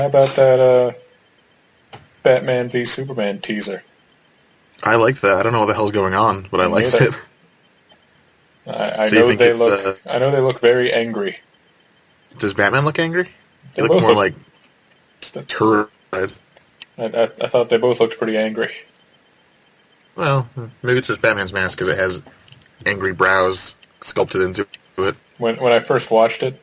about that Batman v Superman teaser? I liked that. I don't know what the hell's going on, but I liked it. I So know you think they it's, look. I know they look very angry. Does Batman look angry? He They looked both more look. like terrified. I thought they both looked pretty angry. Well, maybe it's just Batman's mask because it has angry brows sculpted into it. When I first watched it,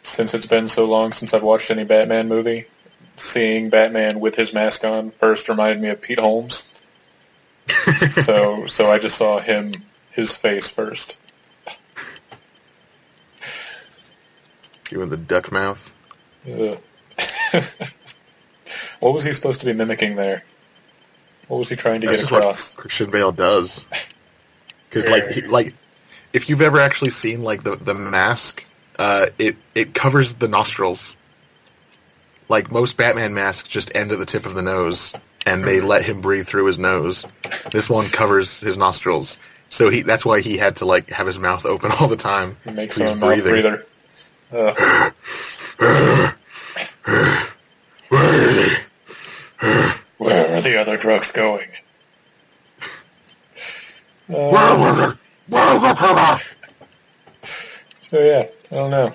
since it's been so long since I've watched any Batman movie, seeing Batman with his mask on first reminded me of Pete Holmes. so I just saw his face first. You and the duck mouth. What was he supposed to be mimicking there? What was he trying to That's get just across? what Christian Bale does. Because if you've ever actually seen like the mask, it covers the nostrils. Like most Batman masks just end at the tip of the nose, and they let him breathe through his nose. This one covers his nostrils, so that's why he had to like have his mouth open all the time. He makes him a mouth breather. Where are the other drugs going? So yeah, I don't know.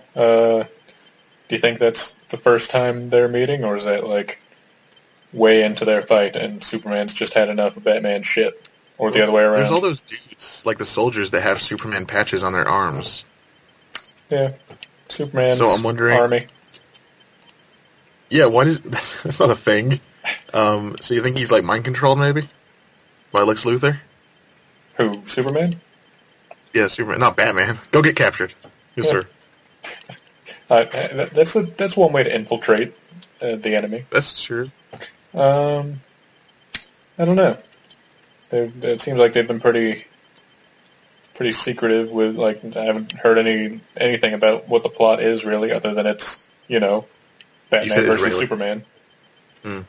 Do you think that's the first time they're meeting, or is that like way into their fight and Superman's just had enough of Batman shit, or the other way around? There's all those dudes, like the soldiers, that have Superman patches on their arms. Yeah, Superman's so I'm wondering, army. Yeah, what is that's not a thing. So you think he's like mind controlled maybe by Lex Luthor? Who, Superman? Yeah, Superman, not Batman. Go get captured, yes sir. That's one way to infiltrate the enemy. That's true. I don't know. It seems like they've been pretty secretive with, like, I haven't heard anything about what the plot is really, other than it's, Batman versus Superman. Hmm.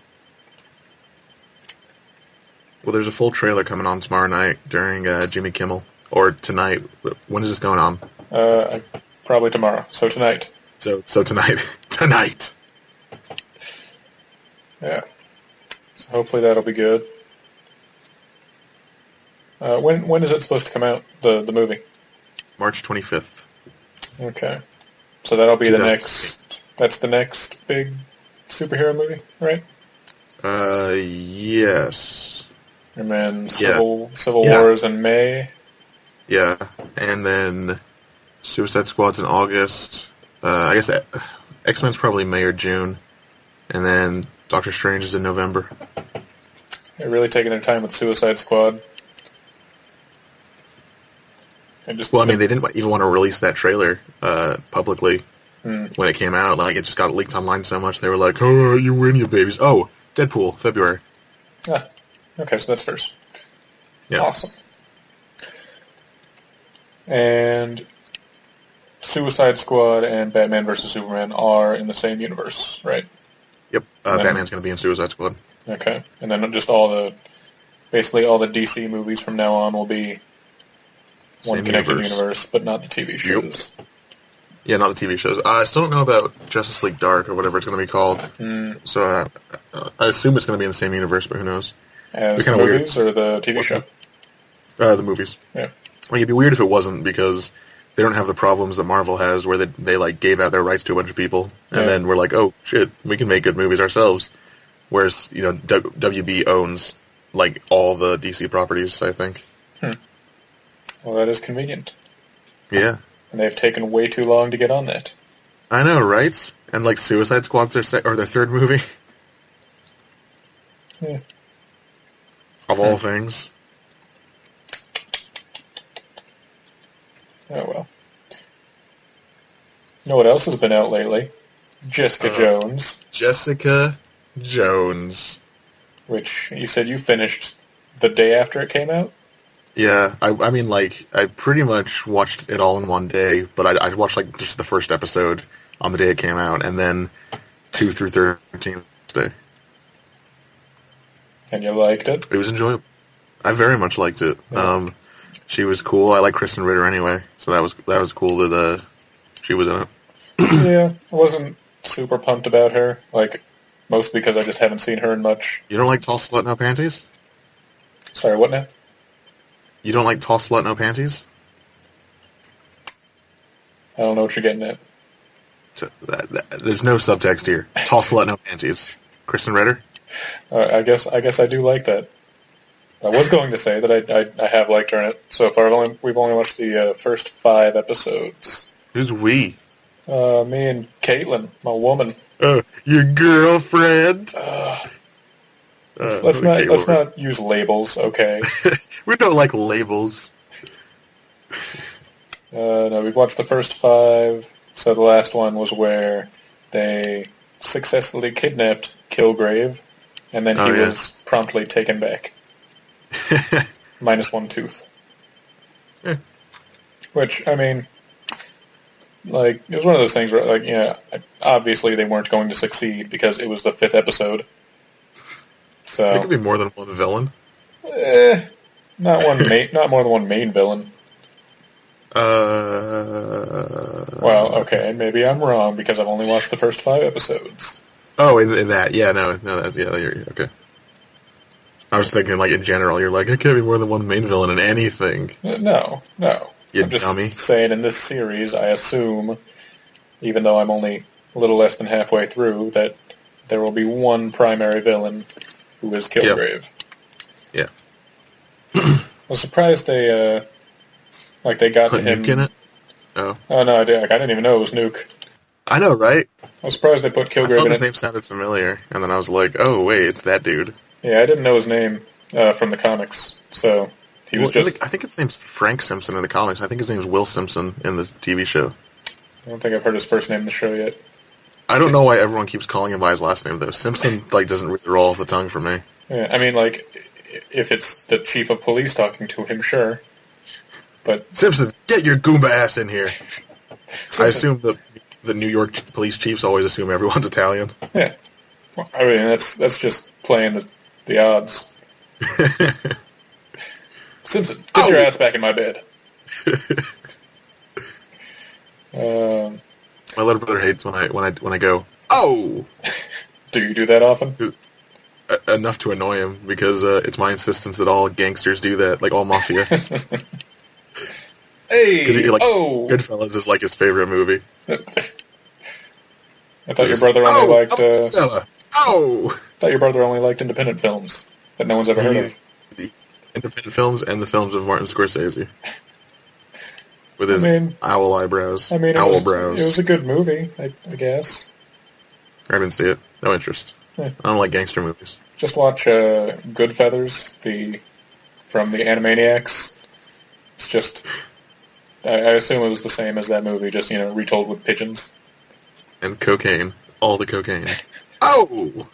Well, there's a full trailer coming on tomorrow night during Jimmy Kimmel, or tonight. When is this going on? Probably tomorrow. So tonight. So tonight. Tonight. Yeah. So hopefully that'll be good. When is it supposed to come out, the movie? March 25th. Okay. So that'll be that's the next big superhero movie, right? Yes. And then Civil War is in May. Yeah, and then Suicide Squad's in August. I guess X-Men's probably May or June. And then Doctor Strange is in November. They're really taking their time with Suicide Squad. They didn't even want to release that trailer publicly when it came out. Like, it just got leaked online so much. They were like, "Oh, you win, you babies." Oh, Deadpool, February. Okay, so that's first. Yeah. Awesome. And Suicide Squad and Batman vs. Superman are in the same universe, right? Yep. Batman's going to be in Suicide Squad. Okay. And then just basically all the DC movies from now on will be one connected universe, but not the TV shows. Yep. Yeah, not the TV shows. I still don't know about Justice League Dark or whatever it's going to be called. So I assume it's going to be in the same universe, but who knows? As the movies or the TV show? The movies. Yeah. Like, it'd be weird if it wasn't, because they don't have the problems that Marvel has, where they like gave out their rights to a bunch of people, and then we're like, oh shit, we can make good movies ourselves. Whereas WB owns like all the DC properties, I think. Well, that is convenient. Yeah. And they've taken way too long to get on that. I know, right? And like Suicide Squad's their third movie. Yeah. Of all things. Oh, well. You know what else has been out lately? Jessica Jones. Jessica Jones. Which you said you finished the day after it came out? Yeah, I mean, like, I pretty much watched it all in one day, but I watched, like, just the first episode on the day it came out, and then 2 through 13 day. And you liked it? It was enjoyable. I very much liked it. Yeah. She was cool. I like Kristen Ritter anyway, so that was cool that she was in it. Yeah, I wasn't super pumped about her, like, mostly because I just haven't seen her in much. You don't like tall slut no panties? Sorry, what now? You don't like tall slut no panties? I don't know what you're getting at. There's no subtext here. Tall slut no panties. Kristen Ritter? I guess I do like that. I was going to say that I have liked her in it so far. We've only watched the first 5 episodes. Who's we? Me and Caitlin, my woman. Your girlfriend? Let's not use labels, okay? We don't like labels. No, we've watched the first 5. So the last one was where they successfully kidnapped Kilgrave, and then he was promptly taken back. Minus 1 tooth. Yeah. Which, I mean, like, it was one of those things where, like, yeah, obviously they weren't going to succeed because it was the 5th episode. So there could be more than one villain. Not more than one main villain. Well, okay, maybe I'm wrong because I've only watched the first 5 episodes. Oh, in that, yeah, no, that's you're okay. I was thinking, like, in general, you're like, it can't be more than one main villain in anything. No. You I'm just dummy. saying in this series, I assume, even though I'm only a little less than halfway through, that there will be one primary villain who is Kilgrave. Yeah. I was surprised they got Put to him. Nuke in it? Oh. Oh, no, I didn't even know it was Nuke. I know, right? I was surprised they put Kilgrave I thought in his it. name sounded familiar, and then I was like, oh, wait, it's that dude. Yeah, I didn't know his name from the comics, so he was just... I think his name's Frank Simpson in the comics. I think his name's Will Simpson in the TV show. I don't think I've heard his first name in the show yet. I don't know why everyone keeps calling him by his last name, though. Simpson, doesn't really roll off the tongue for me. Yeah, I mean, if it's the chief of police talking to him, sure. But Simpson, get your Goomba ass in here. Simpson. I assume the New York police chiefs always assume everyone's Italian. Yeah. Well, I mean, that's just playing the odds. Simpson, get your ass back in my bed. My little brother hates when I go, oh! Do you do that often? Enough to annoy him, because it's my insistence that all gangsters do that, like all mafia. Hey, Goodfellas is like his favorite movie. I thought your brother only liked... I thought your brother only liked independent films that no one's ever heard of. The independent films and the films of Martin Scorsese. With his owl eyebrows. I mean, owl brows. It was a good movie, I guess. I didn't see it. No interest. Yeah. I don't like gangster movies. Just watch Goodfeathers, from the Animaniacs. It's just... I assume it was the same as that movie, just, retold with pigeons. And cocaine. All the cocaine. Oh!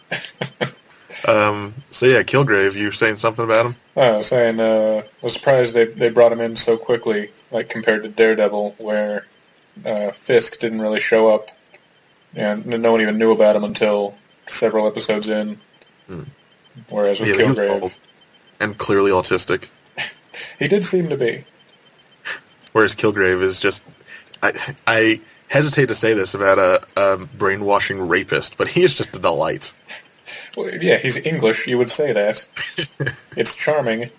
So yeah, Kilgrave, you were saying something about him? I was saying, I was surprised they brought him in so quickly, like compared to Daredevil, where Fisk didn't really show up, and no one even knew about him until several episodes in. Whereas with Kilgrave... He was bald and clearly autistic. He did seem to be. Whereas Kilgrave is just... I hesitate to say this about a brainwashing rapist, but he is just a delight. Well, yeah, he's English, you would say that. It's charming,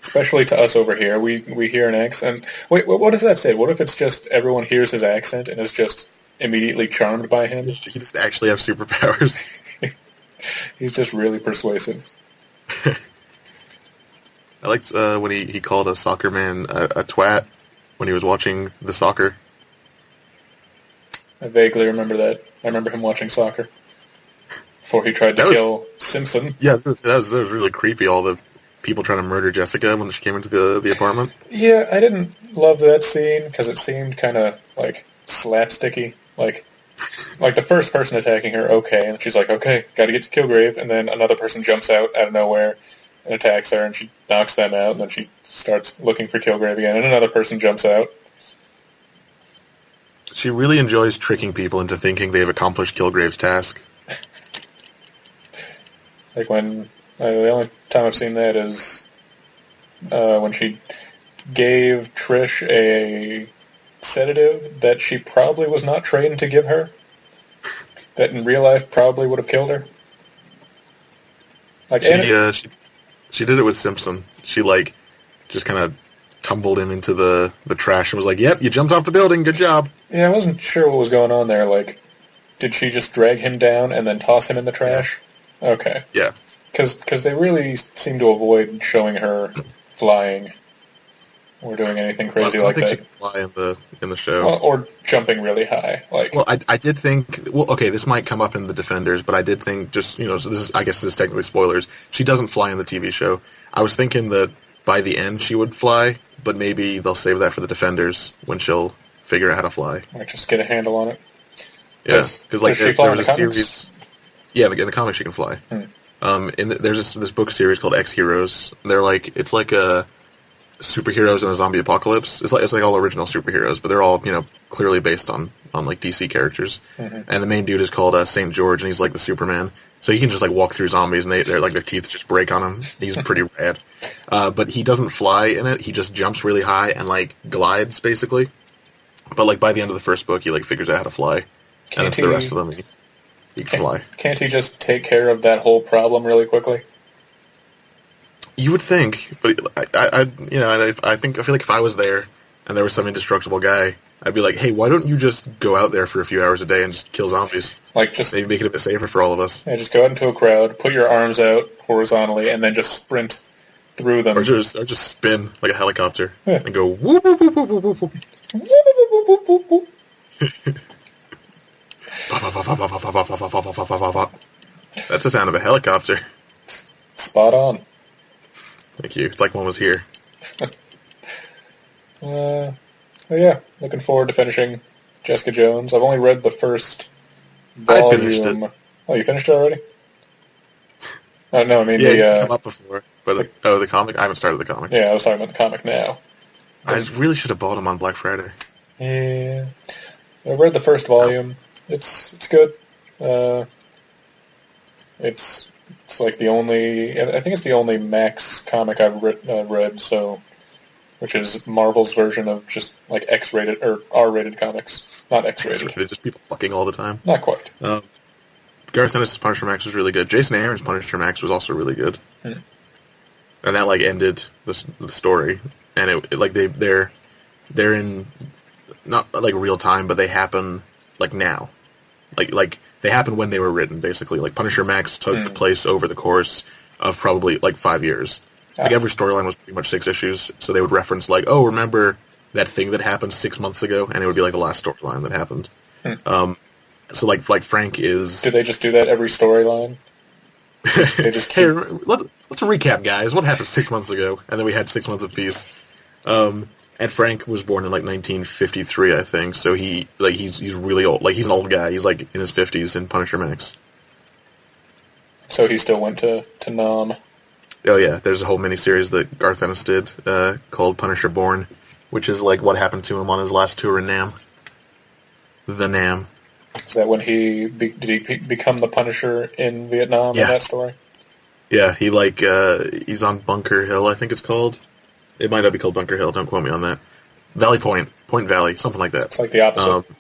especially to us over here. We hear an accent. Wait, what if that's it? What if it's just everyone hears his accent and is just immediately charmed by him? He doesn't actually have superpowers. He's just really persuasive. I liked when he called a soccer man a twat when he was watching the soccer. I vaguely remember that. I remember him watching soccer before he tried to kill Simpson. Yeah, that was really creepy, all the people trying to murder Jessica when she came into the apartment. Yeah, I didn't love that scene because it seemed kind of, slapsticky. Like the first person attacking her, okay, and she's like, okay, gotta get to Kilgrave, and then another person jumps out of nowhere and attacks her, and she knocks them out, and then she starts looking for Kilgrave again, and another person jumps out. She really enjoys tricking people into thinking they've accomplished Kilgrave's task. Like when... the only time I've seen that is when she gave Trish a sedative that she probably was not trained to give her. that in real life probably would have killed her. Like, She did it with Simpson. She, like, just kind of tumbled him into the trash and was like, yep, you jumped off the building, good job. Yeah, I wasn't sure what was going on there. Like, did she just drag him down and then toss him in the trash? Yeah. Okay. Yeah. Because they really seem to avoid showing her flying or doing anything crazy like that. I don't think she can fly in the show. Well, or jumping really high. Like. Well, I did think... Well, okay, this might come up in the Defenders, but I did think just, so I guess this is technically spoilers. She doesn't fly in the TV show. I was thinking that by the end she would fly, but maybe they'll save that for the Defenders when she'll figure out how to fly. Like, just get a handle on it. Yeah, because like there was a series... Yeah, in the comics she can fly. There's this book series called X Heroes. They're like... It's like a... superheroes in a zombie apocalypse. It's like all original superheroes, but they're all clearly based on like DC characters. Mm-hmm. And the main dude is called Saint George, and he's like the Superman. So he can just like walk through zombies, and they're like their teeth just break on him. He's pretty rad. But he doesn't fly in it. He just jumps really high and like glides basically. But like by the end of the first book, he like figures out how to fly, and for the rest of them, he can fly. Can't he just take care of that whole problem really quickly? You would think, but I feel like if I was there and there was some indestructible guy, I'd be like, hey, why don't you just go out there for a few hours a day and just kill zombies? Like, just maybe make it a bit safer for all of us. Yeah, just go out into a crowd, put your arms out horizontally, and then just sprint through them. Or just spin like a helicopter and go whoop whoop whoop whoop whoop whoop. That's the sound of a helicopter. Spot on. Thank you. It's like one was here. Yeah, looking forward to finishing Jessica Jones. I've only read the first volume. I finished it. Oh, you finished it already? Oh, no, I mean it's come up before. But the comic? I haven't started the comic. Yeah, I was talking about the comic now. I really should have bought them on Black Friday. Yeah. I've read the first volume. It's good. It's like the only... I think it's the only Max comic I've read, so... Which is Marvel's version of just, like, X-rated, or R-rated comics. Not X-rated. Just people fucking all the time. Not quite. Garth Ennis' Punisher Max was really good. Jason Aaron's Punisher Max was also really good. And that, like, ended the story. And they're in, not, like, real time, but they happen, like, now. Like they happened when they were written, basically. Like, Punisher Max took place over the course of probably, like, 5 years. Like, every storyline was pretty much 6 issues, so they would reference, like, oh, remember that thing that happened 6 months ago? And it would be, like, the last storyline that happened. So, like Frank is... Do they just do that every storyline? They just keep... Hey, let's recap, guys. What happened 6 months ago? And then we had 6 months of peace. And Frank was born in, like, 1953, I think, so he's really old. Like, he's an old guy. He's, like, in his 50s in Punisher Max. So he still went to Nam. Oh, yeah, there's a whole miniseries that Garth Ennis did called Punisher Born, which is like what happened to him on his last tour in Nam. The Nam. Is that when did he become the Punisher in Vietnam in that story? Yeah, he's on Bunker Hill, I think it's called. It might not be called Bunker Hill, don't quote me on that. Valley Point, Point Valley, something like that. It's like the opposite.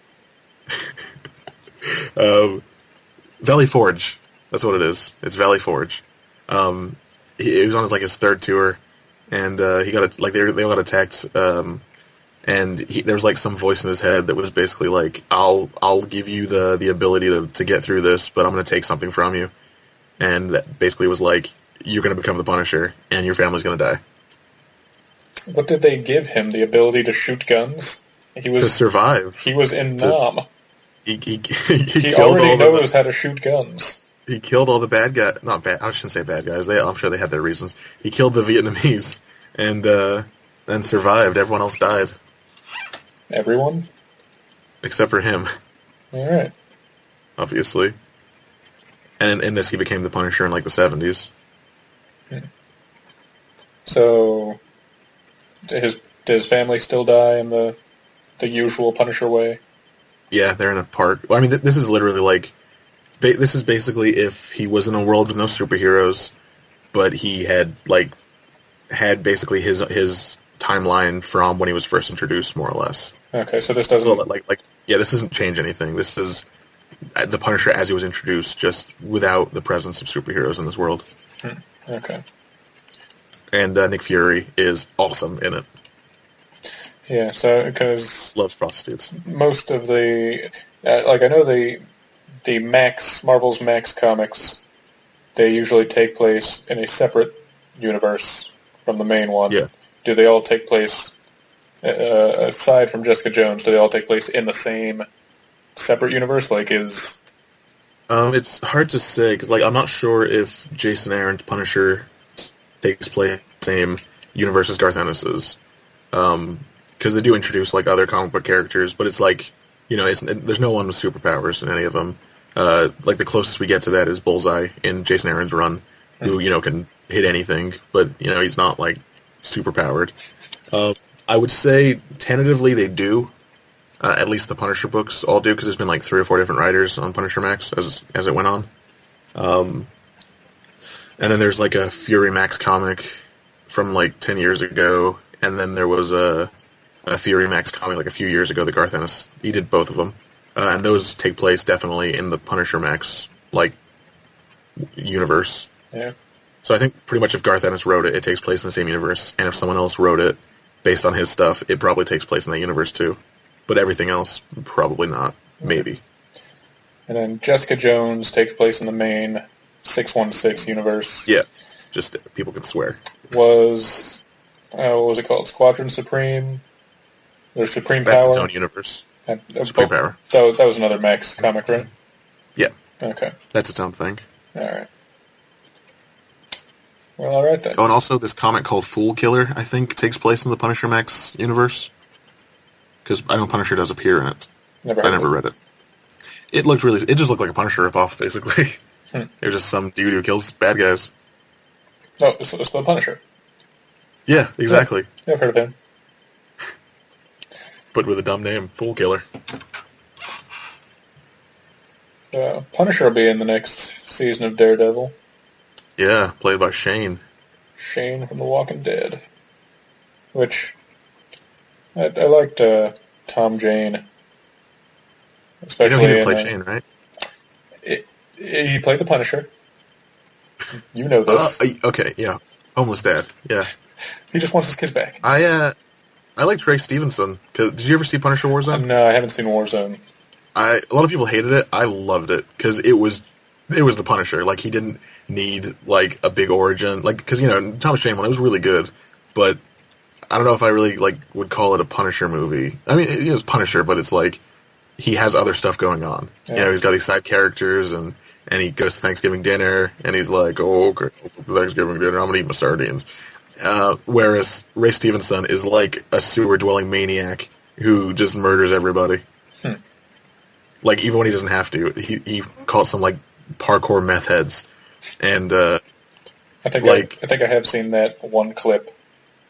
Valley Forge, that's what it is. It's Valley Forge. He was on his third tour, and he got they all got attacked. And there was like some voice in his head that was basically like, "I'll give you the ability to get through this, but I'm going to take something from you." And that basically was like, "You're going to become the Punisher, and your family's going to die." What did they give him? The ability to shoot guns? To survive. He was in Nam. He already knows how to shoot guns. He killed all the bad guys. Not bad. I shouldn't say bad guys. I'm sure they had their reasons. He killed the Vietnamese and then survived. Everyone else died. Everyone? Except for him. All right. Obviously. And in this, he became the Punisher in like the 70s. So, does his family still die in the usual Punisher way? Yeah, they're in a park. Well, I mean, this is literally like... This is basically if he was in a world with no superheroes, but he had basically his timeline from when he was first introduced, more or less. Okay, so this doesn't this doesn't change anything. This is the Punisher as he was introduced, just without the presence of superheroes in this world. Okay. And Nick Fury is awesome in it. Yeah, so, because Loves prostitutes. most of the, like, I know the Marvel's Max comics, they usually take place in a separate universe from the main one. Yeah. Do they all take place, aside from Jessica Jones, do they all take place in the same separate universe? Like, It's hard to say, because, like, I'm not sure if Jason Aaron's Punisher takes place in the same universe as Garth Ennis's. Because they do introduce, like, other comic book characters, but it's like, there's no one with superpowers in any of them. Like, the closest we get to that is Bullseye in Jason Aaron's run, who, can hit anything, but, he's not, like, superpowered. I would say, tentatively, they do. At least the Punisher books all do, because there's been, like, 3 or 4 different writers on Punisher Max as it went on. And then there's, like, a Fury Max comic from, like, 10 years ago, and then there was a Fury Max comic, like, a few years ago that Garth Ennis, he did both of them. And those take place definitely in the Punisher Max, like, universe. yeah. So I think pretty much if Garth Ennis wrote it, it takes place in the same universe. And if someone else wrote it based on his stuff, it probably takes place in that universe too. But everything else, probably not. Maybe. And then Jessica Jones takes place in the main 616 universe. Yeah. Just people can swear. Was, what was it called? Squadron Supreme? There's Supreme That's Power? its own universe. Supreme Power. That was another Max comic, right? Yeah. Okay. That's its own thing. Alright. Well, alright then. Oh, and also this comic called Fool Killer, I think, takes place in the Punisher Max universe. Because I know Punisher does appear in it. I never read it. It just looked like a Punisher ripoff, basically. It was just some dude who kills bad guys. Oh, it's the Punisher. Yeah, exactly. Yeah, I've heard of him. But with a dumb name, Fool Killer. Punisher will be in the next season of Daredevil. Yeah, played by Shane. Shane from The Walking Dead. Which, I liked Tom Jane. Especially he didn't play Shane, right? He played the Punisher. You know this. Okay, yeah. Homeless dad, yeah. He just wants his kids back. I liked Ray Stevenson. Did you ever see Punisher Warzone? No, I haven't seen Warzone. A lot of people hated it. I loved it because it was the Punisher. Like, he didn't need like a big origin. Like, because Thomas Jane one, it was really good, but I don't know if I really like would call it a Punisher movie. I mean, it is Punisher, but it's like he has other stuff going on. Yeah. He's got these side characters, and he goes to Thanksgiving dinner, and he's like, "Oh, okay, Thanksgiving dinner, I'm gonna eat my sardines." Whereas Ray Stevenson is like a sewer-dwelling maniac who just murders everybody. Like, even when he doesn't have to, he caught some like parkour meth heads, and I think I have seen that one clip.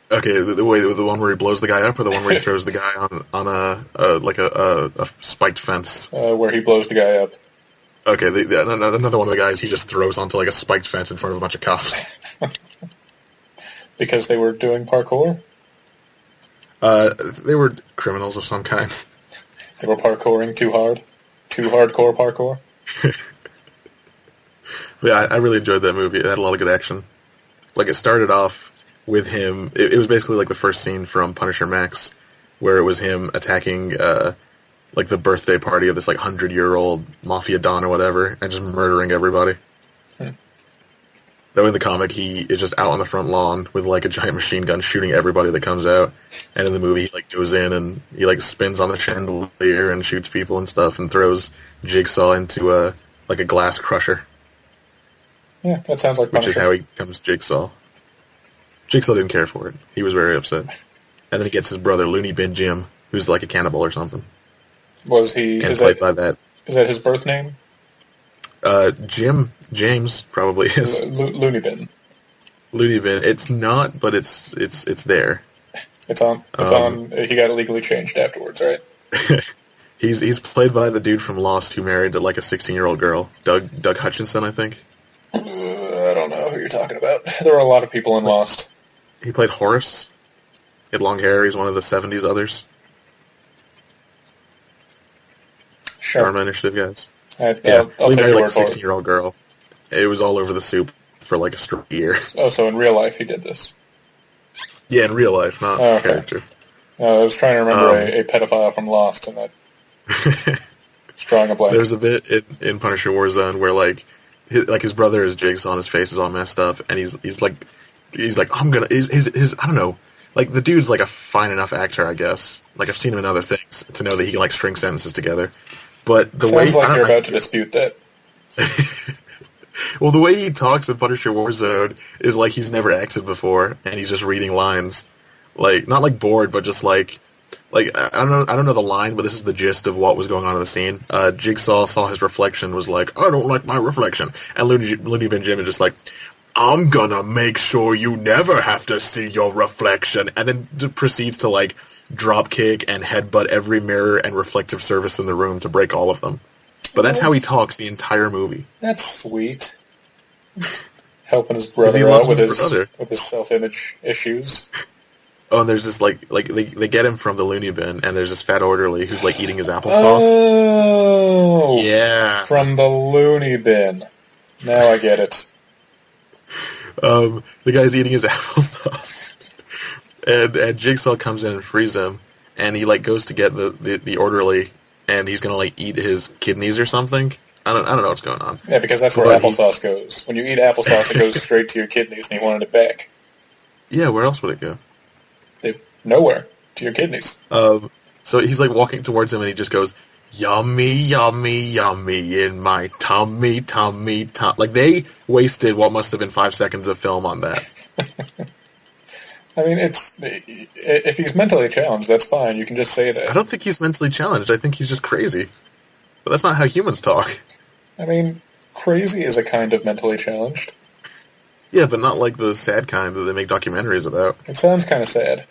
Okay, the one where he blows the guy up, or the one where he throws the guy on a spiked fence? Where he blows the guy up. Okay, another one of the guys he just throws onto like a spiked fence in front of a bunch of cops. Because they were doing parkour? They were criminals of some kind. They were parkouring too hard? Too hardcore parkour? Yeah, I really enjoyed that movie. It had a lot of good action. Like, it started off with him. It was basically like the first scene from Punisher Max, where it was him attacking like the birthday party of this like 100-year-old mafia don or whatever, and just murdering everybody. Though in the comic, he is just out on the front lawn with like a giant machine gun shooting everybody that comes out. And in the movie, he like goes in and he like spins on the chandelier and shoots people and stuff, and throws Jigsaw into a glass crusher. Yeah, that sounds like Punisher. Which is how he becomes Jigsaw. Jigsaw didn't care for it. He was very upset. And then he gets his brother, Looney Bin Jim, who's like a cannibal or something. Was he? And played by that. Is that his birth name? James probably is. Looney Bin. Looney Bin. It's not, but it's there. It's on. He got it legally changed afterwards, right? He's played by the dude from Lost who married like a 16-year-old girl, Doug Hutchinson, I think. I don't know who you're talking about. There were a lot of people in Lost. He played Horace. He had long hair. He's one of the 70s others. Sure. Dharma Initiative guys. Yeah, I'll he take married your like a word for it. 16-year-old girl. It was all over the soup for like a straight year. Oh, so in real life he did this. Yeah, in real life, not Oh, okay. character. I was trying to remember a pedophile from Lost, and it's drawing a blank. There's a bit in Punisher Warzone where like his brother is Jigsaw and his face is all messed up, and he's like I'm gonna his I don't know, like the dude's like a fine enough actor, I guess. Like I've seen him in other things to know that he can like string sentences together. But the Sounds way like you're about to dispute that. well, the way he talks in Punisher Warzone is like he's never acted before, and he's just reading lines, like not like bored, but just like I don't know the line, but this is the gist of what was going on in the scene. Jigsaw saw his reflection, was like, I don't like my reflection, and Looney Bin Jim is just like, I'm gonna make sure you never have to see your reflection, and then proceeds to like drop kick and headbutt every mirror and reflective surface in the room to break all of them. But that's how he talks the entire movie. That's sweet. Helping his brother out with his self-image issues. Oh, and there's this like they get him from the loony bin, and there's this fat orderly who's like eating his applesauce. Oh, yeah, from the loony bin. Now I get it. The guy's eating his applesauce, and Jigsaw comes in and frees him, and he like goes to get the orderly, and he's gonna like eat his kidneys or something. I don't know what's going on. Yeah, because that's where applesauce goes. When you eat applesauce, it goes straight to your kidneys, and he wanted it back. Yeah, where else would it go? Nowhere. To your kidneys. So he's like walking towards him, and he just goes, yummy, yummy, yummy in my tummy, tummy, tummy. Like, they wasted what must have been 5 seconds of film on that. I mean, if he's mentally challenged, that's fine. You can just say that. I don't think he's mentally challenged. I think he's just crazy. But that's not how humans talk. I mean, crazy is a kind of mentally challenged. Yeah, but not like the sad kind that they make documentaries about. It sounds kind of sad.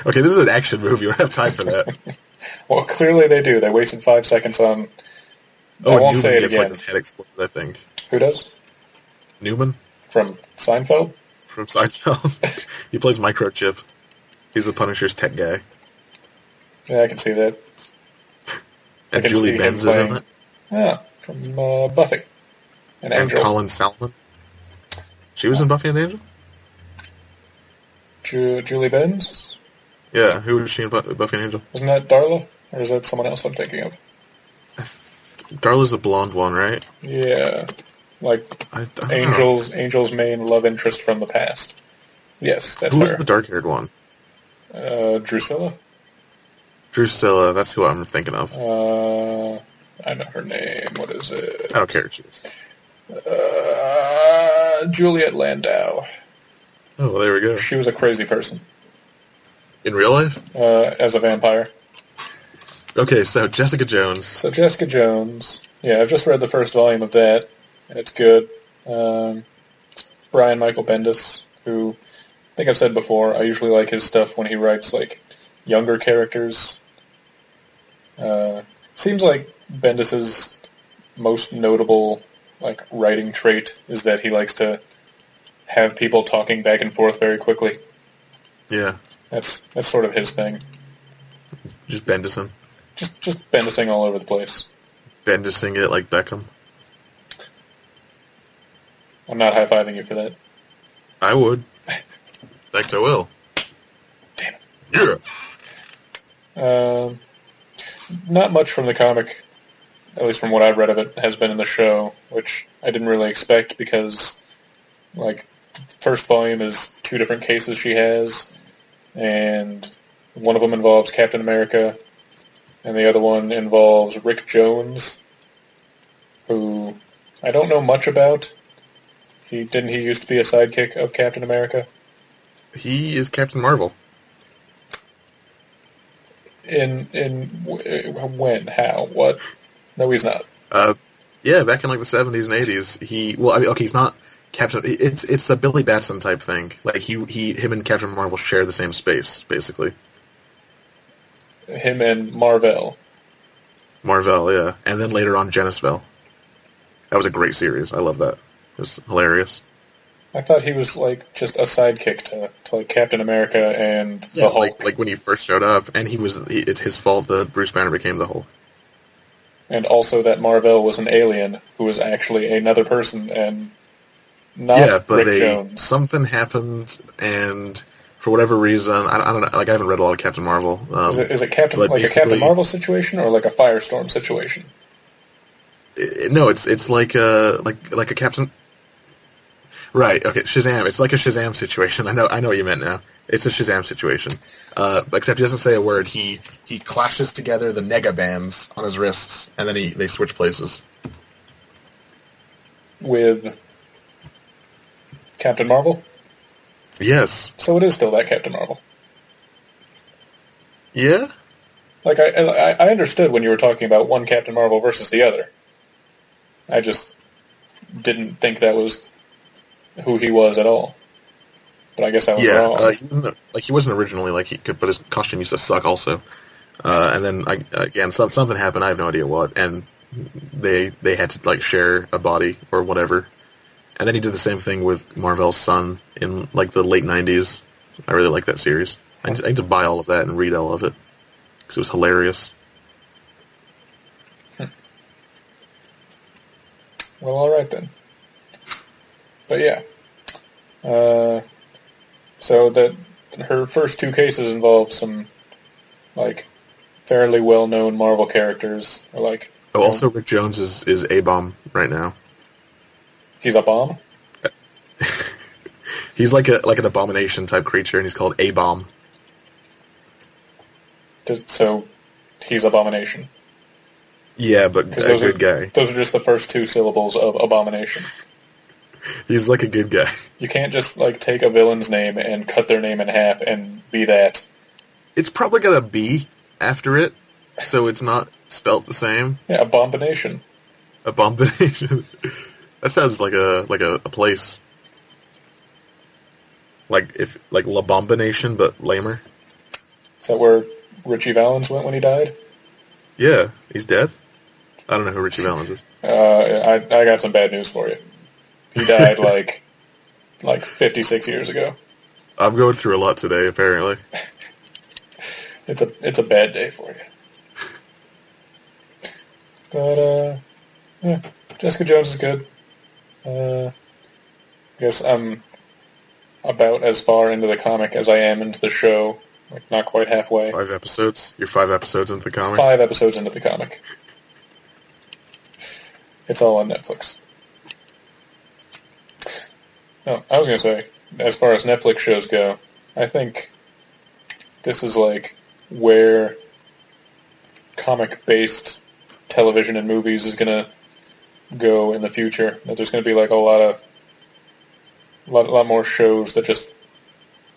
Okay, this is an action movie. We don't have time for that. Well, clearly they do. They wasted 5 seconds on... I won't Newman say it gets again. like his head exploded, I think. Who does? Newman? From Seinfeld? From Seinfeld. He plays Microchip. He's the Punisher's tech guy. Yeah, I can see that. And Julie Benz is in it. Yeah, from Buffy. And Angel. Colin Salmon. She was in Buffy and Angel? Julie Benz? Yeah, who was she in Buffy and Angel? Isn't that Darla? Or is that someone else I'm thinking of? Darla's the blonde one, right? Yeah. Like, I Angel's main love interest from the past. Yes, that's her. Who was the dark-haired one? Drusilla? Drusilla, that's who I'm thinking of. I know her name. What is it? I don't care who she is. Juliet Landau. Oh, well, there we go. She was a crazy person. In real life? As a vampire. Okay, so Jessica Jones. So Jessica Jones. Yeah, I've just read the first volume of that, and it's good. Brian Michael Bendis, who I think I've said before, I usually like his stuff when he writes, like, younger characters. Seems like Bendis's most notable, like, writing trait is that he likes to have people talking back and forth very quickly. Yeah. That's sort of his thing. Just Bendising. Just Bendising all over the place. Bendising it like Beckham. I'm not high-fiving you for that. I would. Thanks, I will. Damn it. Yeah. Not much from the comic, at least from what I've read of it, has been in the show, which I didn't really expect because, like, the first volume is 2 different cases she has, and one of them involves Captain America, and the other one involves Rick Jones, who I don't know much about. Didn't he used to be a sidekick of Captain America? He is Captain Marvel. When? How? What? No, he's not. Yeah, back in like the 70s and 80s, he's not Captain. It's a Billy Batson type thing. Like him and Captain Marvel share the same space, basically. Him and Marvel. Marvel, yeah, and then later on Genisville. That was a great series. I love that. It was hilarious. I thought he was like just a sidekick to like Captain America and the Hulk. Like when he first showed up, and it's his fault that Bruce Banner became the Hulk. and also that Mar-Vell was an alien who was actually another person and not but Rick Jones. something happened, and for whatever reason, I don't know. Like I haven't read a lot of Captain Marvel. Is it a Captain Marvel situation or like a Firestorm situation? No, it's like a Captain. Right. Okay. Shazam. It's like a Shazam situation. I know what you meant now. It's a Shazam situation. Except he doesn't say a word. He clashes together the nega bands on his wrists, and then they switch places. With Captain Marvel? Yes. So it is still that Captain Marvel. Yeah? Like, I understood when you were talking about one Captain Marvel versus the other. I just didn't think that was who he was at all. But I guess I was wrong. He wasn't originally like he could, but his costume used to suck also. And then something happened. I have no idea what, and they had to like share a body or whatever. And then he did the same thing with Mar-Vell's son in like the late '90s. I really like that series. I need to buy all of that and read all of it because it was hilarious. Well, all right then. But yeah. So that her first two cases involve some, like, fairly well-known Marvel characters. Or like, also, Rick Jones is A-bomb right now. He's a bomb? He's like an abomination type creature, and he's called A-bomb. So, he's Abomination. Yeah, but a good guy. Those are just the first two syllables of Abomination. He's like a good guy. You can't just like take a villain's name and cut their name in half and be that. It's probably got a B after it, so it's not spelt the same. Yeah, Abomination. Abomination. That sounds like a place. Like La Bombination, but lamer. Is that where Richie Valens went when he died? Yeah, he's dead. I don't know who Richie Valens is. I got some bad news for you. He died like 56 years ago. I'm going through a lot today, apparently. It's a bad day for you. But yeah, Jessica Jones is good. I guess I'm about as far into the comic as I am into the show. Like, not quite halfway. 5 episodes? You're 5 episodes into the comic? 5 episodes into the comic. It's all on Netflix. No, I was going to say, as far as Netflix shows go, I think this is like where comic-based television and movies is going to go in the future. That there's going to be like a lot more shows that just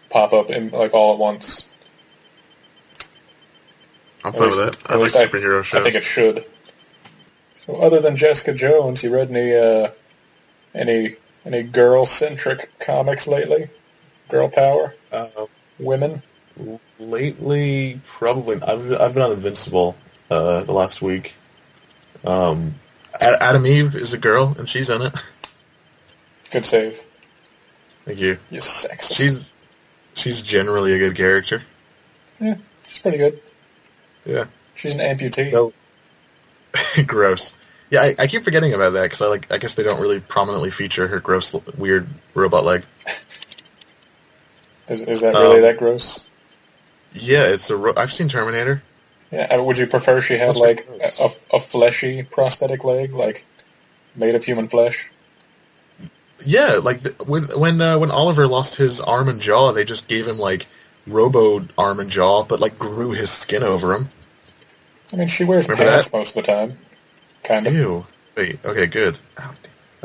pop up in like all at once. I'm fine with that. I like superhero shows. I think it should. So, other than Jessica Jones, you read any girl-centric comics lately? Girl power? Women? Lately, probably. I've been on Invincible the last week. Adam Eve is a girl, and she's in it. Good save. Thank you. You sexist. She's generally a good character. Yeah, she's pretty good. Yeah. She's an amputee. No. Gross. Yeah, I keep forgetting about that because I guess they don't really prominently feature her gross, weird robot leg. Is that really that gross? Yeah, I've seen Terminator. Yeah, would you prefer she had like a fleshy prosthetic leg, like made of human flesh? Yeah, like when Oliver lost his arm and jaw, they just gave him like robo arm and jaw, but like grew his skin over him. I mean, she wears pants most of the time. Kind of. Ew. Wait. Okay. Good.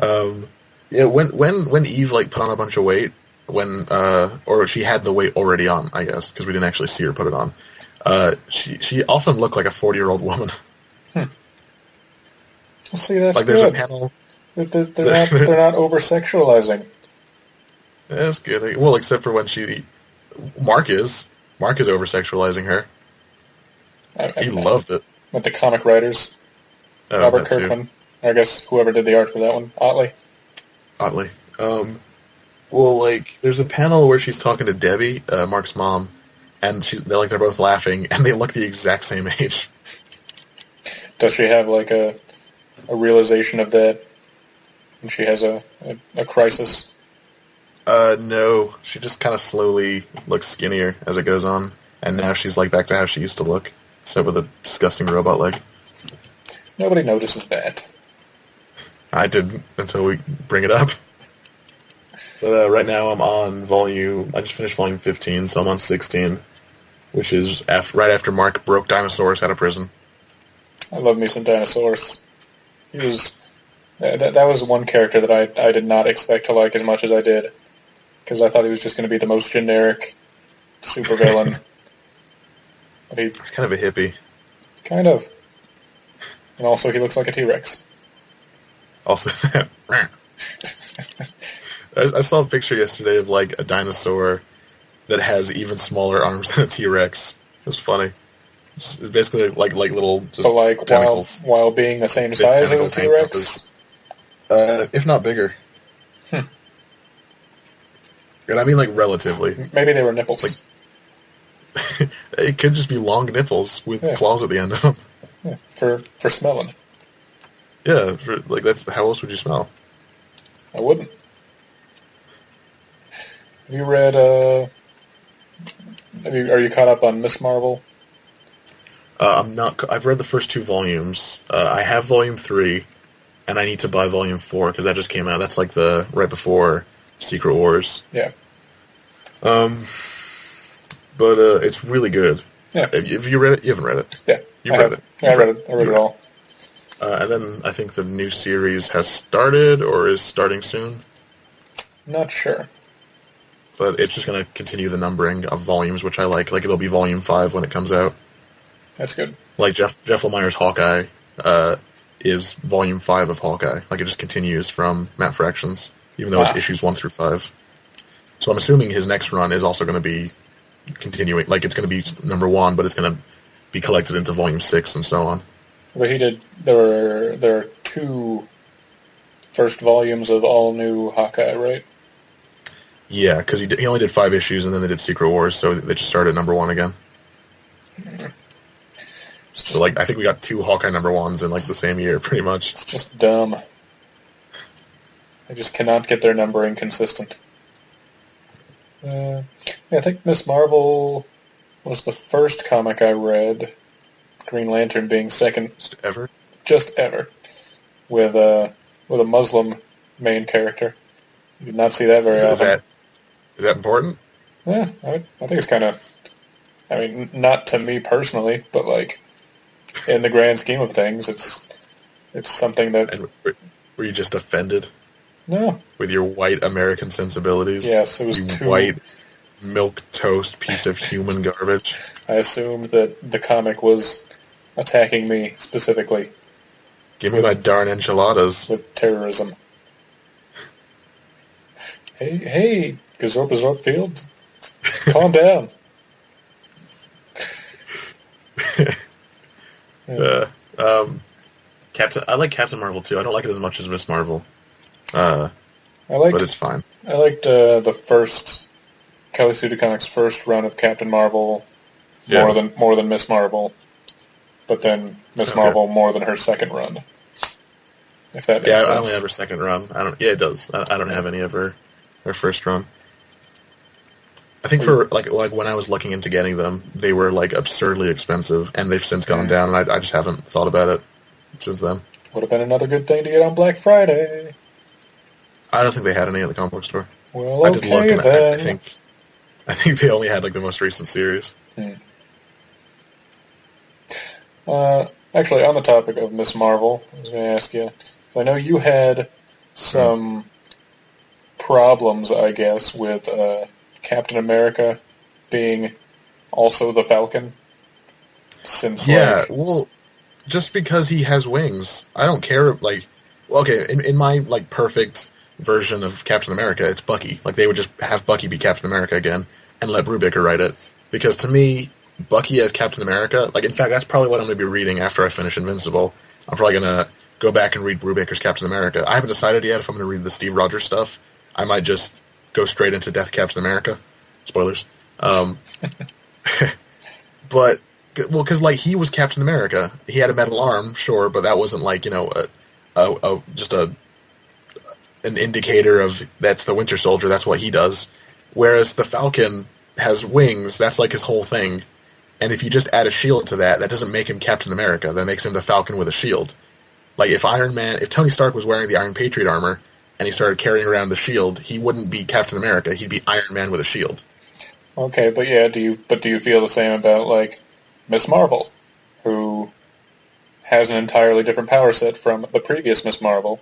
Yeah. When Eve like put on a bunch of weight, or she had the weight already on, I guess, because we didn't actually see her put it on. She often looked like a 40-year-old woman. Well, see, that's like good. There's a panel. They're not over sexualizing. That's good. Well, except for when Mark is over sexualizing her. He loved it. With the comic writers. Robert Kirkman. I guess whoever did the art for that one. Otley. Well, like, there's a panel where she's talking to Debbie, Mark's mom, and they're both laughing, and they look the exact same age. Does she have like a realization of that, and she has a crisis? No. She just kind of slowly looks skinnier as it goes on, and now she's like back to how she used to look, except with a disgusting robot leg. Nobody notices that. I didn't until we bring it up. But right now I'm on I just finished volume 15, so I'm on 16, which is right after Mark broke Dinosaurus out of prison. I love me some Dinosaurus. He was that was one character that I did not expect to like as much as I did, because I thought he was just going to be the most generic supervillain. But he's kind of a hippie. Kind of. And also he looks like a T-Rex. Also, I saw a picture yesterday of like a dinosaur that has even smaller arms than a T-Rex. It was funny. It's basically like little just but like tentacles. while being the same size as a T-Rex? If not bigger. And I mean like relatively. Maybe they were nipples. Like, it could just be long nipples with claws at the end of them. Yeah, for smelling. Yeah, that's how else would you smell? I wouldn't. Have you read? Are you caught up on Miss Marvel? I'm not. I've read the first 2 volumes. I have volume 3, and I need to buy volume 4 because that just came out. That's like the right before Secret Wars. Yeah. But it's really good. Yeah. Have you read it? You haven't read it. Yeah. You've read it. Yeah, I read it. I read it all. And then I think the new series has started or is starting soon. Not sure. But it's just going to continue the numbering of volumes, which I like. Like, it'll be volume 5 when it comes out. That's good. Like, Jeff Lemire's Hawkeye is volume 5 of Hawkeye. Like, it just continues from Matt Fractions, even though it's issues 1 through 5. So I'm assuming his next run is also going to be continuing. Like, it's going to be number 1, but it's going to be collected into volume 6 and so on. But he did. There are 2 first volumes of all new Hawkeye, right? Yeah, because he only did 5 issues, and then they did Secret Wars, so they just started at number 1 again. So, like, I think we got 2 Hawkeye number 1s in, like, the same year, pretty much. It's just dumb. They just cannot get their numbering consistent. Yeah, I think Miss Marvel was the first comic I read. Green Lantern being second. Just ever. With a Muslim main character. You did not see that very often. Is that important? Yeah, I think it's kind of... I mean, not to me personally, but, like, in the grand scheme of things, it's something that... And were you just offended? No. With your white American sensibilities? Yes, it was you white, milquetoast piece of human garbage. I assumed that the comic was attacking me specifically. Give me my darn enchiladas. With terrorism. Hey, Gazorp Field, calm down. I like Captain Marvel too. I don't like it as much as Miss Marvel. But it's fine. I liked the first Kelly Sue Comics' first run of Captain Marvel more than Miss Marvel, but then Miss Marvel more than her second run. If that makes sense. I only have her second run. Yeah, it does. I don't have any of her first run. I think for like when I was looking into getting them, they were like absurdly expensive, and they've since gone down, and I just haven't thought about it since then. Would have been another good thing to get on Black Friday. I don't think they had any at the comic book store. Well, I did look, and then. I think they only had like the most recent series. Actually, on the topic of Miss Marvel, I was going to ask you. So I know you had some problems, I guess, with Captain America being also the Falcon. Well, just because he has wings, I don't care. Like, well, okay, in my like perfect version of Captain America, it's Bucky. Like, they would just have Bucky be Captain America again and let Brubaker write it. Because to me, Bucky as Captain America, like, in fact, that's probably what I'm going to be reading after I finish Invincible. I'm probably going to go back and read Brubaker's Captain America. I haven't decided yet if I'm going to read the Steve Rogers stuff. I might just go straight into Death Captain America. Spoilers. But Well, because like he was Captain America, he had a metal arm, sure, but that wasn't like just an indicator of that's the Winter Soldier. That's what he does. Whereas the Falcon has wings. That's like his whole thing. And if you just add a shield to that, that doesn't make him Captain America. That makes him the Falcon with a shield. Like if Tony Stark was wearing the Iron Patriot armor and he started carrying around the shield, he wouldn't be Captain America. He'd be Iron Man with a shield. Okay, but yeah, do you feel the same about like Miss Marvel, who has an entirely different power set from the previous Miss Marvel?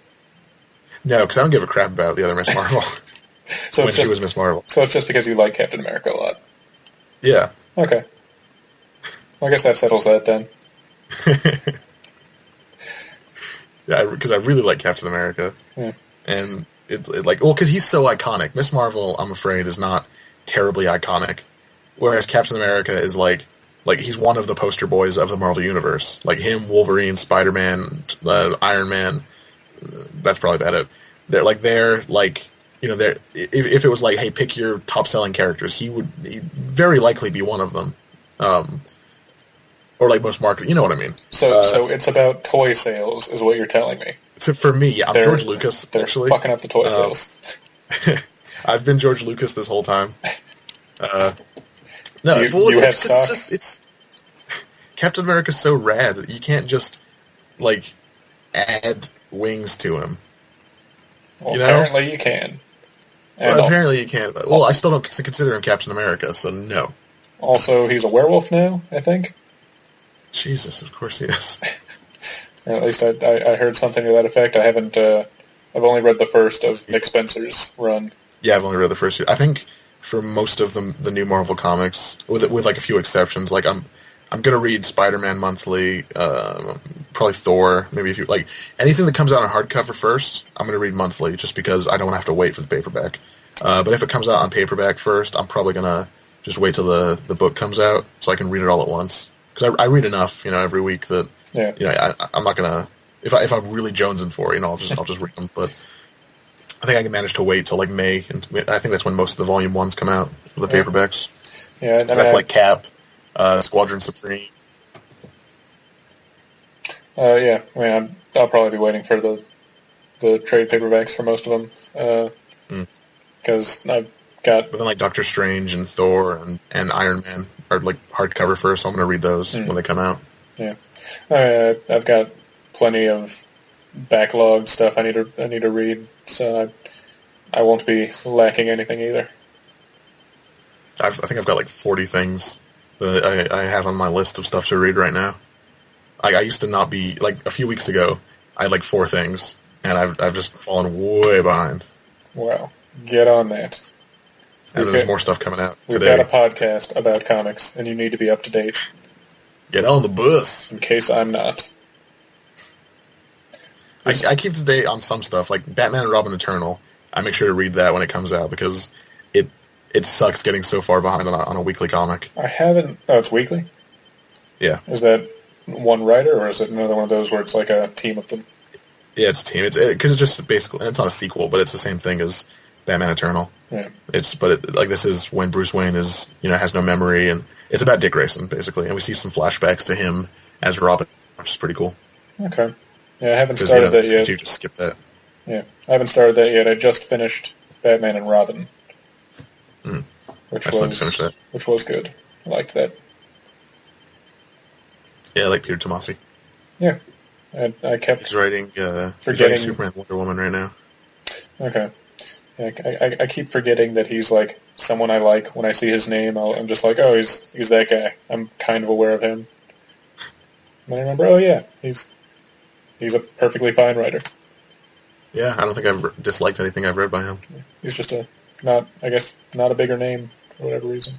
No, because I don't give a crap about the other Miss Marvel. So when she was Miss Marvel. So it's just because you like Captain America a lot. Yeah. Okay. Well, I guess that settles that then. Yeah, because I really like Captain America. Yeah. And because he's so iconic. Miss Marvel, I'm afraid, is not terribly iconic. Whereas Captain America is like he's one of the poster boys of the Marvel Universe. Like him, Wolverine, Spider-Man, Iron Man. That's probably about it. If it was like, hey, pick your top selling characters, he'd very likely be one of them. Or like most market, you know what I mean. So it's about toy sales, is what you're telling me. For me, yeah, I'm George Lucas. They're actually fucking up the toy sales. I've been George Lucas this whole time. No, you have stock? It's Captain America's so rad. You can't just like add wings to him. Well, apparently you can. Well, apparently you can. Well, I still don't consider him Captain America, so no. Also, he's a werewolf now, I think. Jesus, of course he is. Or at least I heard something to that effect. I haven't. I've only read the first of Nick Spencer's run. Yeah, I've only read the first. I think for most of the new Marvel comics, with like a few exceptions, like I'm gonna read Spider-Man monthly, probably Thor, maybe if you like anything that comes out on hardcover first. I'm gonna read monthly just because I don't want to have to wait for the paperback. But if it comes out on paperback first, I'm probably gonna just wait till the book comes out so I can read it all at once. Because I read enough, every week that I'm not gonna if I'm really jonesing for it, I'll just read them. But I think I can manage to wait till like May, and I think that's when most of the volume ones come out, the paperbacks. Yeah, that's like Cap, Squadron Supreme. Yeah, I mean, I'll probably be waiting for the trade paperbacks for most of them, because I've got. But then like Doctor Strange and Thor and Iron Man are like hardcover first, so I'm going to read those when they come out. Yeah, I've got plenty of backlog stuff I need to read, so I won't be lacking anything either. I think I've got like 40 things that I have on my list of stuff to read right now. I used to not be like a few weeks ago. I had like 4 things, and I've just fallen way behind. Wow, get on that. And there's more stuff coming out today. We've got a podcast about comics, and you need to be up to date. Get on the bus. In case I'm not. I keep to date on some stuff, like Batman and Robin Eternal. I make sure to read that when it comes out, because it sucks getting so far behind on a weekly comic. I haven't... Oh, it's weekly? Yeah. Is that one writer, or is it another one of those where it's like a team of them? Yeah, it's a team. Because it's just basically... It's not a sequel, but it's the same thing as Batman Eternal. Yeah. This is when Bruce Wayne is, has no memory, and it's about Dick Grayson, basically. And we see some flashbacks to him as Robin, which is pretty cool. Okay. Yeah, I haven't started that yet. You just skip that. Yeah, I haven't started that yet. I just finished Batman and Robin. Which was good. I liked that. Yeah, I like Peter Tomasi. Yeah. I kept... He's writing forgetting Superman, Wonder Woman right now. Okay. Yeah, I keep forgetting that he's like someone I like. When I see his name, I'm just like, oh, he's that guy. I'm kind of aware of him. And I remember, oh yeah, he's a perfectly fine writer. Yeah, I don't think I've disliked anything I've read by him. He's just not a bigger name for whatever reason.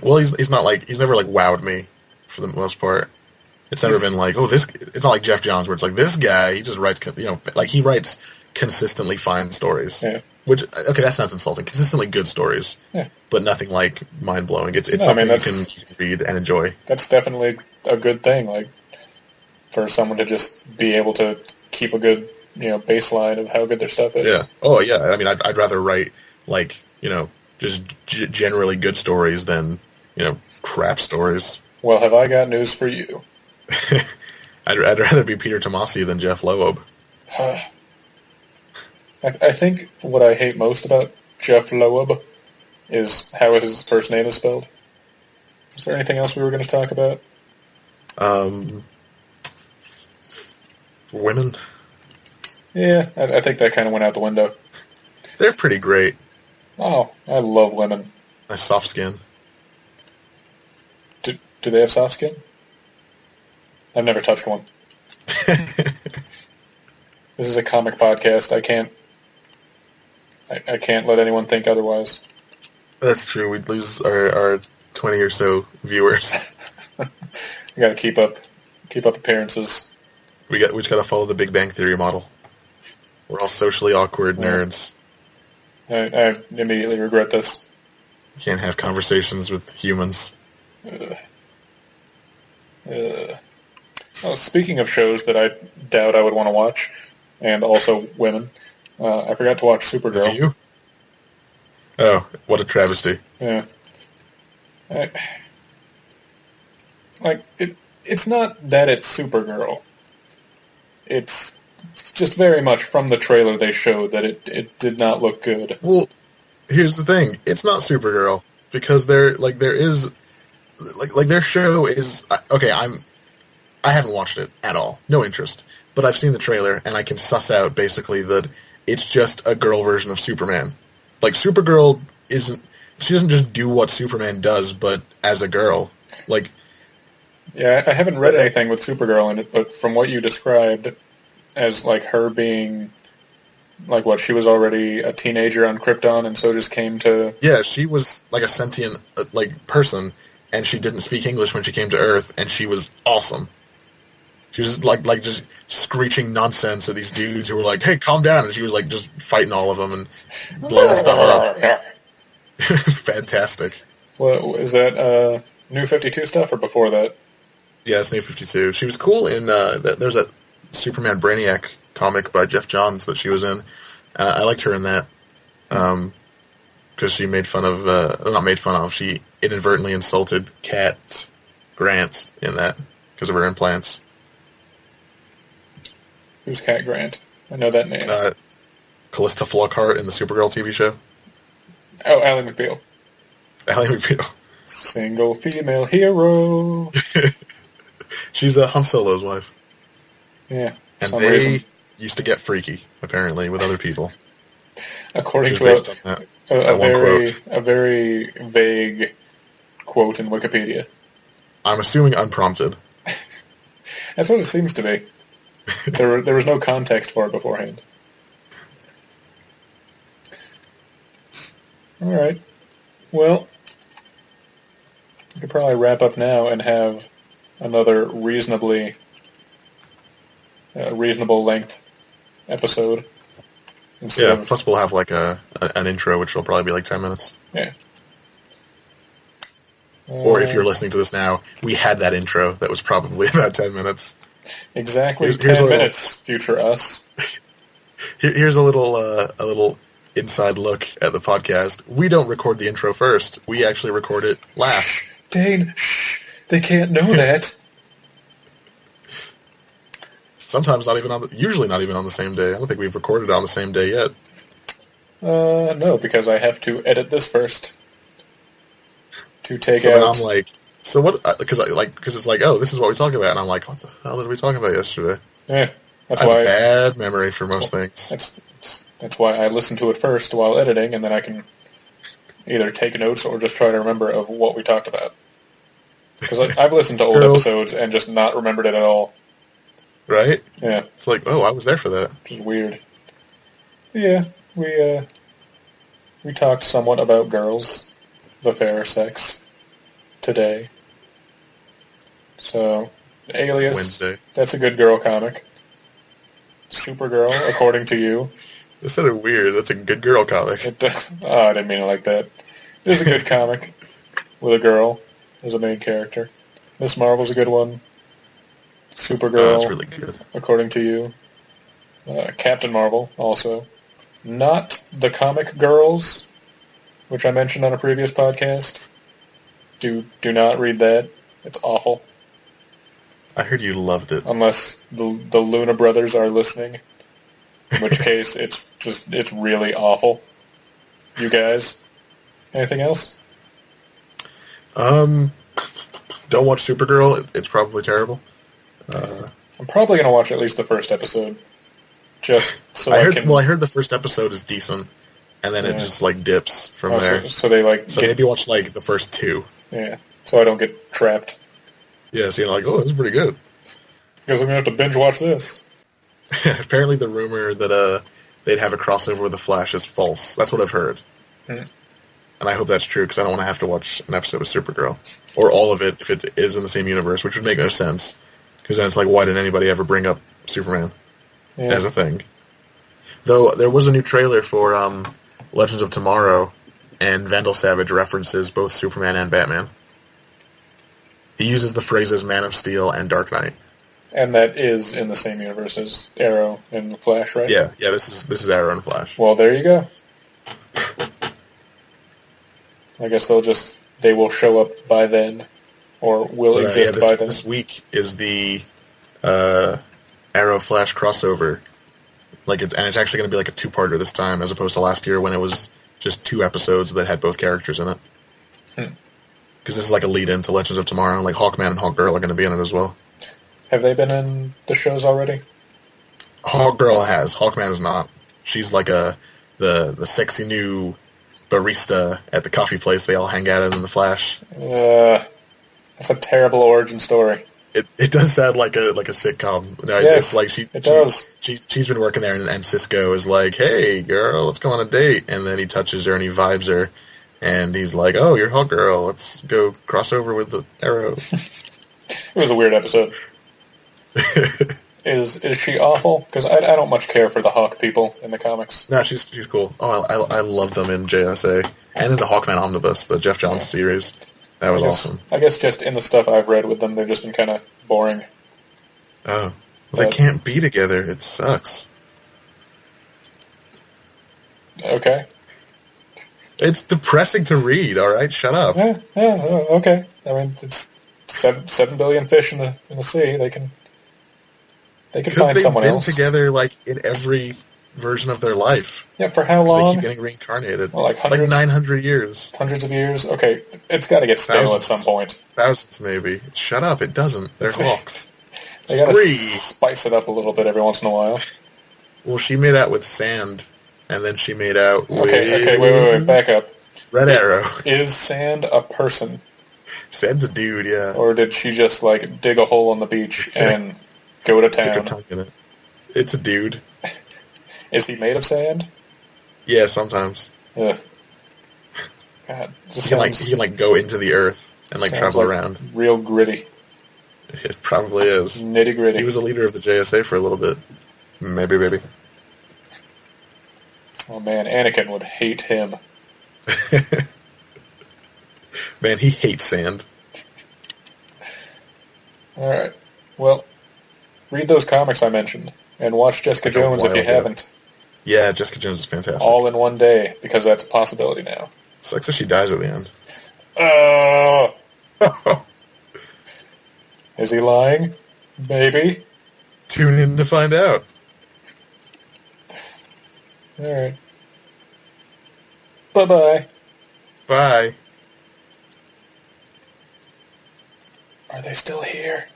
Well, he's not like, he's never like wowed me for the most part. It's never been like, oh, it's not like Jeff Johns where it's like, this guy, he just writes, like he writes consistently fine stories. Yeah. Which, okay, that sounds insulting. Consistently good stories. Yeah. But nothing like mind-blowing. It's something you can read and enjoy. That's definitely a good thing, like, for someone to just be able to keep a good, baseline of how good their stuff is. Yeah. Oh, yeah. I mean, I'd rather write, like, just generally good stories than, crap stories. Well, have I got news for you? I'd rather be Peter Tomasi than Jeff Loeb. I think what I hate most about Jeff Loeb is how his first name is spelled. Is there anything else we were going to talk about? Women. Yeah, I think that kind of went out the window. They're pretty great. Oh, I love women. Nice soft skin. Do they have soft skin? I've never touched one. This is a comic podcast. I can't let anyone think otherwise. That's true. We'd lose our 20 or so viewers. We got to keep up appearances. We just got to follow the Big Bang Theory model. We're all socially awkward nerds. I immediately regret this. You can't have conversations with humans. Oh, speaking of shows that I doubt I would want to watch, and also women, I forgot to watch Supergirl. Is it you? Oh, what a travesty. Yeah. It's not that it's Supergirl. It's just very much from the trailer they showed that it did not look good. Well, here's the thing. It's not Supergirl because their show is okay. I haven't watched it at all. No interest. But I've seen the trailer and I can suss out basically that it's just a girl version of Superman. Like Supergirl she doesn't just do what Superman does, but as a girl. Like, yeah, I haven't read anything with Supergirl in it, but from what you described as like her being like what, she was already a teenager on Krypton and so just came to... Yeah, she was like a sentient like person and she didn't speak English when she came to Earth and she was awesome. She was like just screeching nonsense at these dudes who were like, "Hey, calm down," and she was like just fighting all of them and blowing stuff up. Fantastic. Well, is that New 52 stuff or before that? Yeah, it's New 52. She was cool in there's a Superman Brainiac comic by Jeff Johns that she was in. I liked her in that because she made fun of not made fun of. She inadvertently insulted Cat Grant in that because of her implants. Who's Cat Grant? I know that name. Callista Flockhart in the Supergirl TV show. Oh, Ally McBeal. Ally McBeal. Single female hero. She's Han Solo's wife. Yeah. And they used to get freaky, apparently, with other people. According to a very vague quote in Wikipedia. I'm assuming unprompted. That's what it seems to be. There was no context for it beforehand. All right. Well, we could probably wrap up now and have another reasonable length episode. Plus we'll have like an intro, which will probably be like 10 minutes. Yeah. Or if you're listening to this now, we had that intro that was probably about 10 minutes. Exactly 10 minutes, future us. Here's a little inside look at the podcast. We don't record the intro first. We actually record it last. Dane, they can't know that. Sometimes usually not even on the same day. I don't think we've recorded it on the same day yet. No, because I have to edit this first. To take so out... then I'm like, so what, because it's like, oh, this is what we talk about, and I'm like, what the hell did we talk about yesterday? Yeah, I have a bad memory for most things. That's why I listen to it first while editing, and then I can either take notes or just try to remember of what we talked about. Because I've listened to old episodes and just not remembered it at all. Right? Yeah. It's like, oh, I was there for that. Which is weird. Yeah, we talked somewhat about girls, the fairer sex, today. So, Alias, Wednesday. That's a good girl comic. Supergirl, according to you. That sounded weird. That's a good girl comic. I didn't mean it like that. It is a good comic with a girl as a main character. Miss Marvel's a good one. Supergirl, that's really good. According to you. Captain Marvel, also. Not the Comic Girls, which I mentioned on a previous podcast. Do not read that. It's awful. I heard you loved it. Unless the Luna brothers are listening, in which case it's really awful. You guys, anything else? Don't watch Supergirl. It's probably terrible. I'm probably gonna watch at least the first episode, just so I can. Well, I heard the first episode is decent, and then it just like dips from there. So they like. So maybe watch like the first two. Yeah. So I don't get trapped. Yeah. So you're like, oh, this is pretty good. Guess I'm gonna have to binge watch this. Apparently, the rumor that they'd have a crossover with the Flash is false. That's what I've heard. And I hope that's true because I don't want to have to watch an episode of Supergirl or all of it if it is in the same universe, which would make no sense. Because then it's like, why did anybody ever bring up Superman as a thing? Though there was a new trailer for Legends of Tomorrow, and Vandal Savage references both Superman and Batman. He uses the phrases Man of Steel and Dark Knight. And that is in the same universe as Arrow and the Flash, right? Yeah. This is Arrow and Flash. Well, there you go. I guess they will show up by then, or will exist by then. This week is the Arrow Flash crossover. It's actually going to be like a two-parter this time, as opposed to last year when it was just 2 episodes that had both characters in it. Because this is like a lead-in to Legends of Tomorrow. Like Hawkman and Hawkgirl are going to be in it as well. Have they been in the shows already? Hawkgirl has. Hawkman is not. She's like the sexy new barista at the coffee place they all hang out in the Flash. That's a terrible origin story. It does sound like a sitcom. No, yes, it's like she's been working there, and Cisco is like, "Hey, girl, let's go on a date." And then he touches her and he vibes her, and he's like, "Oh, you're Hawkgirl. Let's go cross over with the Arrow." It was a weird episode. Is she awful? Because I don't much care for the Hawk people in the comics. No, she's cool. Oh, I love them in JSA and in the Hawkman Omnibus, the Jeff Johns series. That was awesome. I guess just in the stuff I've read with them, they've just been kind of boring. Oh, they can't be together. It sucks. Okay. It's depressing to read. All right, shut up. Yeah. Okay. I mean, it's 7 billion fish in the sea. They can find someone else. They've been together like in every version of their life. Yeah, for how long? They keep getting reincarnated. Well, like 900 years. Hundreds of years? Okay, it's got to get stale at some point. Thousands, maybe. Shut up, it doesn't. They're hawks. They got to spice it up a little bit every once in a while. Well, she made out with Sand, and then she made out with... Okay, wait, back up. Red Arrow. Is Sand a person? Sand's a dude, yeah. Or did she just, dig a hole on the beach and go to town? Stick her tongue in it. It's a dude. Is he made of sand? Yeah, sometimes. Ugh. God, he can go into the earth and travel around. Real gritty. It probably is. Nitty gritty. He was a leader of the JSA for a little bit. Maybe. Oh man, Anakin would hate him. Man, he hates Sand. Alright. Well, read those comics I mentioned, and watch Jessica Jones if you haven't. Yeah, Jessica Jones is fantastic. All in one day, because that's a possibility now. Sucks if she dies at the end. Is he lying? Maybe. Tune in to find out. Alright. Bye-bye. Bye. Are they still here?